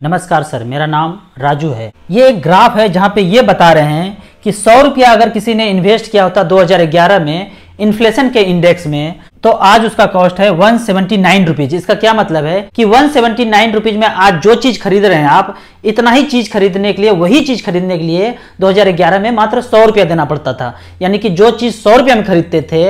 नमस्कार सर, मेरा नाम राजू है। ये एक ग्राफ है जहां पे ये बता रहे हैं कि 100 रुपया अगर किसी ने इन्वेस्ट किया होता 2011 में इन्फ्लेशन के इंडेक्स में, तो आज उसका कॉस्ट है 179 रुपीज। इसका क्या मतलब है कि 179 रुपीज में आज जो चीज खरीद रहे हैं आप, इतना ही चीज खरीदने के लिए, वही चीज खरीदने के लिए 2011 में मात्र 100 रुपया देना पड़ता था। यानी कि जो चीज 100 रुपया में खरीदते थे,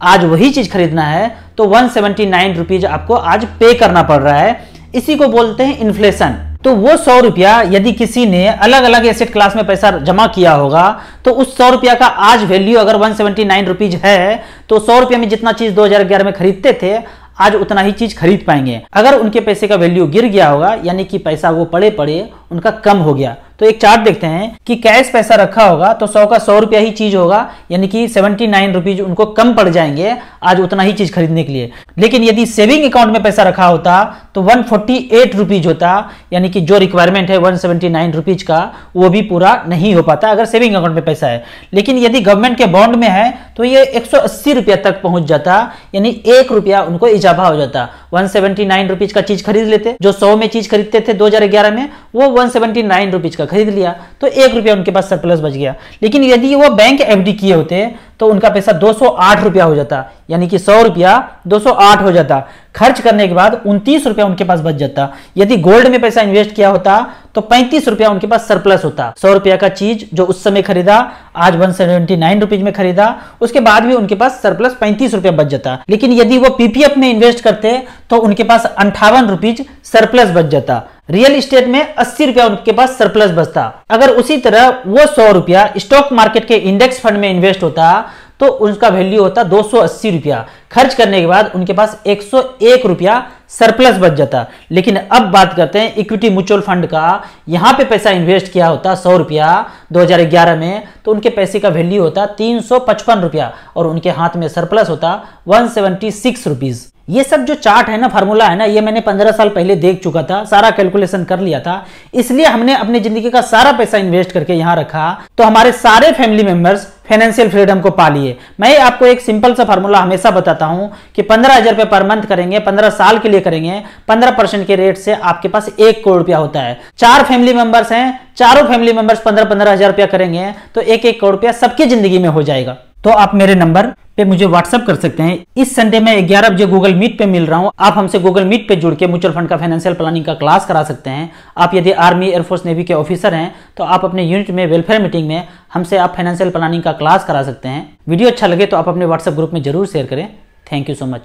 आज वही चीज खरीदना है तो 179 रुपीज आपको आज पे करना पड़ रहा है। इसी को बोलते हैं इन्फ्लेशन। तो वो 100 रुपया यदि किसी ने अलग अलग एसेट क्लास में पैसा जमा किया होगा, तो उस 100 रुपया का आज वैल्यू अगर 179 रुपीज है, तो 100 रुपया में जितना चीज 2011 में खरीदते थे, आज उतना ही चीज खरीद पाएंगे। अगर उनके पैसे का वैल्यू गिर गया होगा, यानी कि पैसा वो पड़े पड़े उनका कम हो गया, तो एक चार्ट देखते हैं कि कैश पैसा रखा होगा तो 100 का 100 रुपया ही चीज होगा, यानी कि 79 रुपीज उनको कम पड़ जाएंगे आज उतना ही चीज खरीदने के लिए। लेकिन यदि सेविंग अकाउंट में पैसा रखा होता तो 148 रुपीज होता, यानी कि जो रिक्वायरमेंट है 179 रुपीज का वो भी पूरा नहीं हो पाता अगर सेविंग अकाउंट में पैसा है। लेकिन यदि गवर्नमेंट के बॉन्ड में है तो ये 180 रुपया तक पहुंच जाता, यानी 1 रुपया उनको इजाफा हो जाता। 179 रुपीज का चीज खरीद लेते, जो 100 में चीज खरीदते थे 2011 में, वो 179 रुपीज का खरीद लिया, तो 1 रुपया उनके पास सरप्लस बच गया। लेकिन यदि वो बैंक एफडी किए होते तो उनका पैसा 208 रुपया हो जाता, यानी कि 100 रुपया 208 हो जाता। खर्च करने के बाद 29 रुपया उनके पास बच जाता। यदि गोल्ड में पैसा इन्वेस्ट किया होता तो 35 रुपया उनके पास सरप्लस होता। 100 रुपया का चीज जो उस समय खरीदा, आज 179 रुपीज में खरीदा, उसके बाद भी उनके पास सरप्लस 35 रुपया बच जाता। लेकिन यदि वो पीपीएफ में इन्वेस्ट करते तो उनके पास 58 रुपीज सरप्लस बच जाता। रियल एस्टेट में 80 रुपया उनके पास सरप्लस बचता। अगर उसी तरह वो 100 रुपया स्टॉक मार्केट के इंडेक्स फंड में इन्वेस्ट होता तो उसका वैल्यू होता 280 रुपया। खर्च करने के बाद उनके पास 101 रुपया सरप्लस बच जाता। लेकिन अब बात करते हैं इक्विटी म्यूचुअल फंड का। यहां पे पैसा इन्वेस्ट किया होता 100 रुपया 2011 में, तो उनके पैसे का वैल्यू होता 355 रुपया और उनके हाथ में सरप्लस होता 176 रुपीज। ये सब जो चार्ट है ना, फार्मूला है ना, ये मैंने 15 साल पहले देख चुका था, सारा कैलकुलेशन कर लिया था। इसलिए हमने अपनी जिंदगी का सारा पैसा इन्वेस्ट करके यहां रखा, तो हमारे सारे फैमिली मेंबर्स फाइनेंशियल फ्रीडम को पा लिए। मैं आपको एक सिंपल सा फार्मूला हमेशा बताता हूं कि 15,000 रुपए पर मंथ करेंगे, 15 साल के लिए करेंगे, 15% के रेट से आपके पास 1 करोड़ रुपया होता है। 4 फैमिली मेंबर्स हैं, चारों फैमिली मेंबर्स 15-15 हजार रुपया करेंगे तो 1-1 करोड़ रुपया सबकी जिंदगी में हो जाएगा। तो आप मेरे नंबर पे मुझे व्हाट्सअप कर सकते हैं। इस संडे में 11 बजे गूगल मीट पे मिल रहा हूं। आप हमसे गूगल मीट पे जुड़ के म्यूचुअल फंड का फाइनेंशियल प्लानिंग का क्लास करा सकते हैं। आप यदि आर्मी, एयरफोर्स, नेवी के ऑफिसर हैं तो आप अपने यूनिट में वेलफेयर मीटिंग में हमसे आप फाइनेंशियल प्लानिंग का क्लास करा सकते हैं। वीडियो अच्छा लगे तो आप अपने व्हाट्सएप ग्रुप में जरूर शेयर करें। Thank you so much.